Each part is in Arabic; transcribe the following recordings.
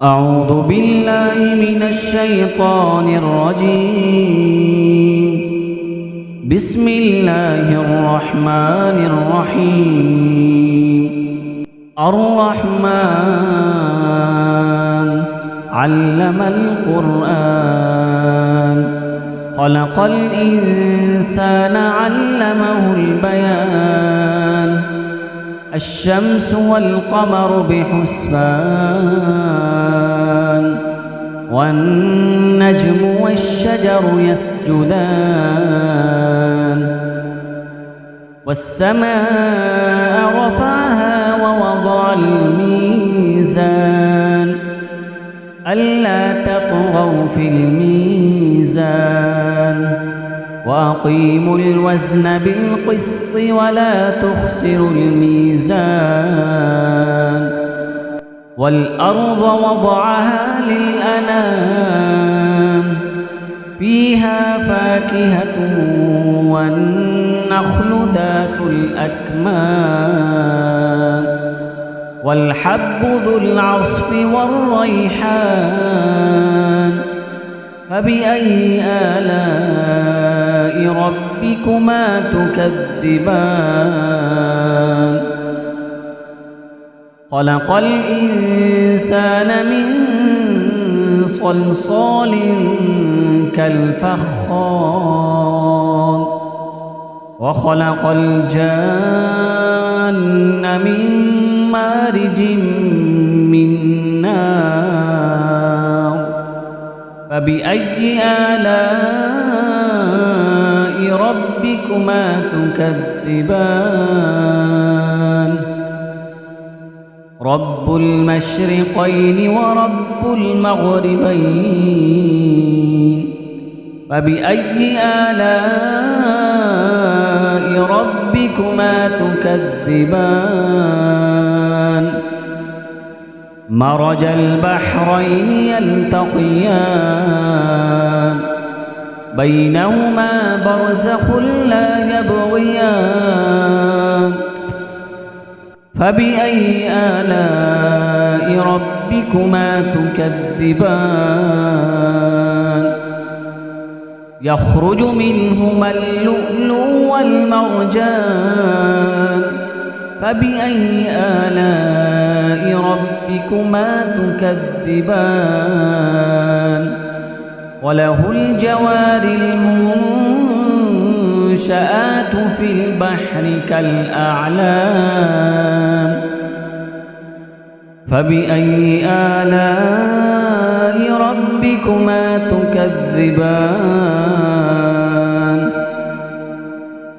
أعوذ بالله من الشيطان الرجيم. بسم الله الرحمن الرحيم. الرحمن علم القرآن خلق الإنسان علمه البيان الشمس والقمر بحسبان والنجم والشجر يسجدان والسماء رفعها ووضع الميزان ألا تطغوا في الميزان وأقيموا الوزن بالقسط ولا تخسروا الميزان والأرض وضعها للأنام فيها فاكهة والنخل ذات الأكمام والحب ذو العصف والريحان فبأي آلاء ربكما تكذبان خلق الإنسان من صلصال كالفخار وخلق الجان من مارج من نار فبأي آلاء ربكما تكذبان رب المشرقين ورب المغربين فبأي آلاء ربكما تكذبان مرج البحرين يلتقيان بينهما برزخ لا يبغيان فبأي آلاء ربكما تكذبان يخرج منهما اللؤلؤ والمرجان فبأي آلاء ربكما تكذبان وله الجوار المنشآت في البحر كالأعلام فبأي آلاء ربكما تكذبان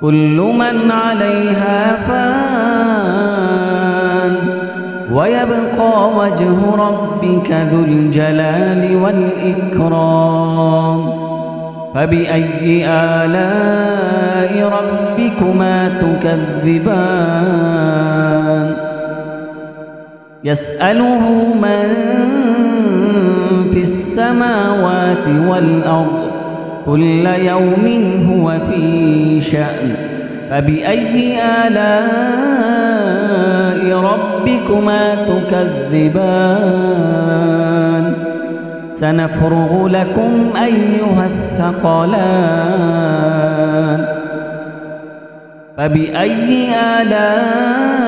كل من عليها فان ويبقى وجه ربك ذو الجلال والإكرام فبأي آلاء ربكما تكذبان يسأله من في السماوات والأرض كل يوم هو في شأن فبأي آلاء ربكما تكذبان سنفرغ لكم أيها الثقلان فبأي آلاء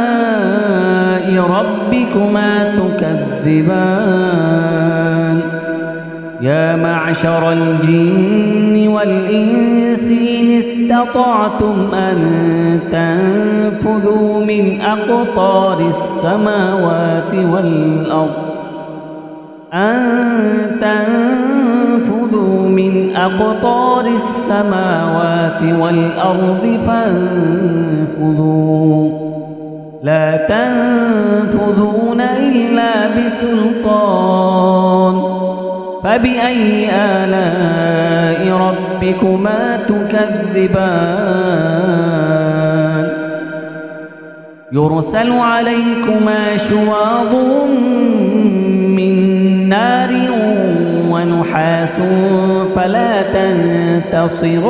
ربكما تكذبان يا معشر الجن والإنس إن استطعتم أن تنفذوا من أقطار السماوات والأرض فانفذوا لا تنفذون إلا بسلطان فبأي آلاء ربكما تكذبان يرسل عليكما شواظ من نار ونحاس فلا تنتصران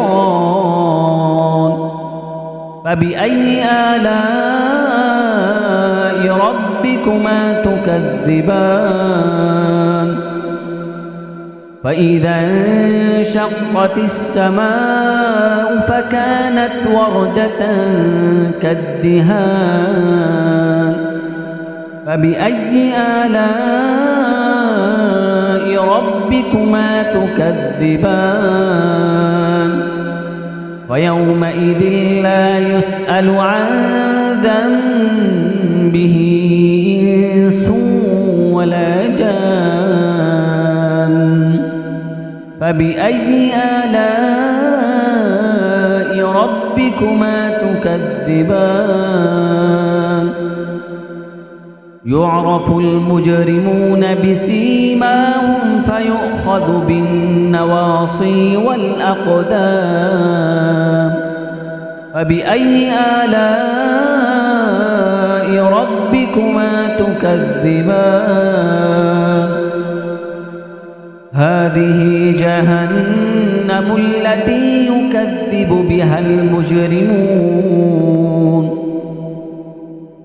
فبأي آلاء ربكما تكذبان فإذا انشقت السماء فكانت وردة كالدهان فبأي آلاء ربكما تكذبان فيومئذ لا يسأل عن ذنبه إنس ولا جان فبأي آلاء ربكما تكذبان يعرف المجرمون بسيماهم فيؤخذ بالنواصي والأقدام فبأي آلاء ربكما تكذبان هذه جهنم التي يكذب بها المجرمون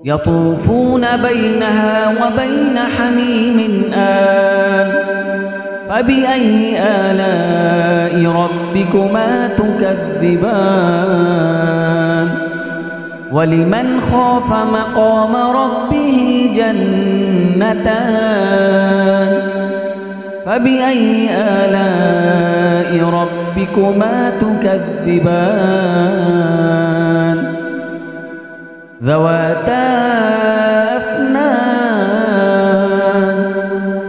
يطوفون بينها وبين حميم آن فبأي آلاء ربكما تكذبان ولمن خاف مقام ربه جنتان فبأي آلاء ربكما تكذبان ذواتا أفنان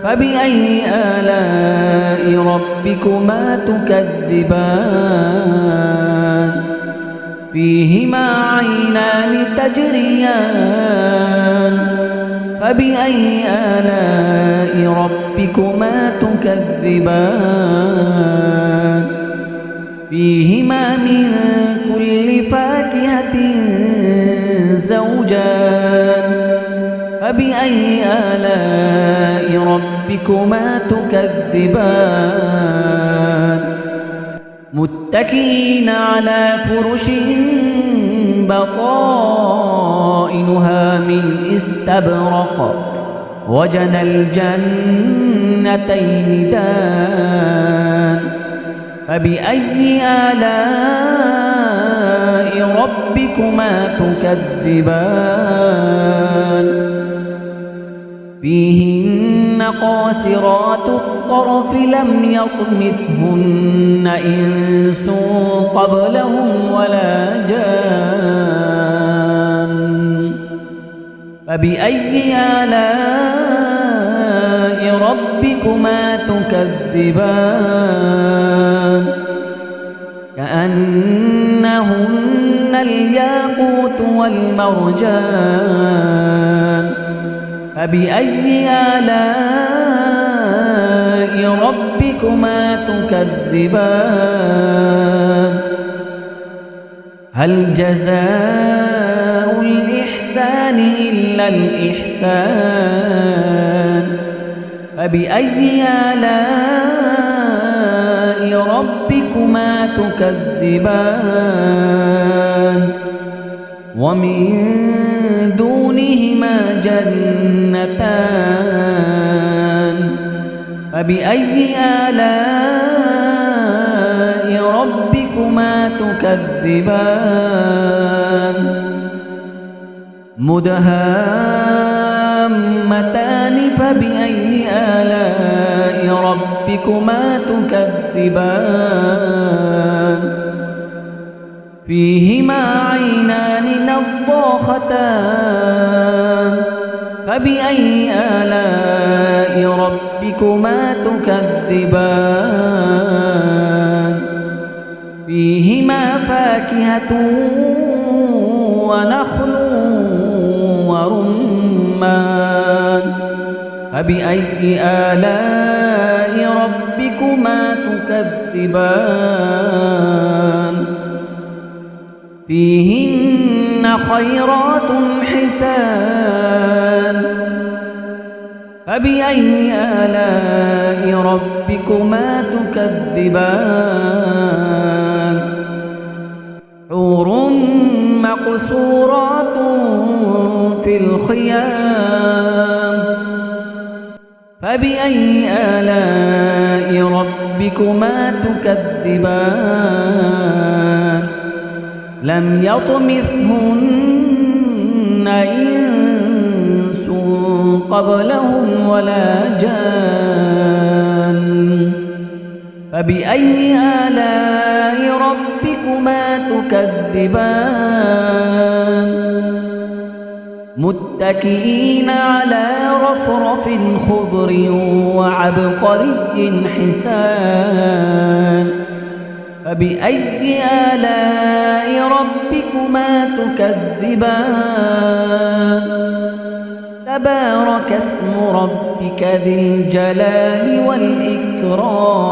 فبأي آلاء ربكما تكذبان فيهما عينان تجريان فبأي آلاء ربكما تكذبان فيهما من كل فاكهة زوجان فبأي آلاء ربكما تكذبان متكئين على فرش بطائنها من استبرق وجنى الجنتين دان فبأي آلاء ربكما تكذبان فيهن قاصرات الطرف لم يطمثهن إنس قبلهم ولا جان فبأي آلاء ربكما تكذبان كأنهن الياقوت والمرجان فبأي آلاء ربكما تكذبان هل جزاء الإحسان إلا الإحسان فبأي آلاء ربكما تكذبان ومن دونهما جنتان فبأي آلاء ربكما تكذبان مدهامتان فبأي آلاء ربكما تكذبان فيهما عينان نضاختان فبأي آلاء ربكما تكذبان فيهما فاكهة ونخل ورمان فبأي آلاء ربكما تكذبان فيهن خيرات حسان فبأي آلاء ربكما تكذبان حور مقصورات في الخيام فبأي آلاء ربكما تكذبان لم يطمثهن إنس قبلهم ولا جان فبأي آلاء ربكما تكذبان متكئين على رفرف خضر وعبقري حسان فبأي آلاء ربكما تكذبان تبارك اسم ربك ذي الجلال والإكرام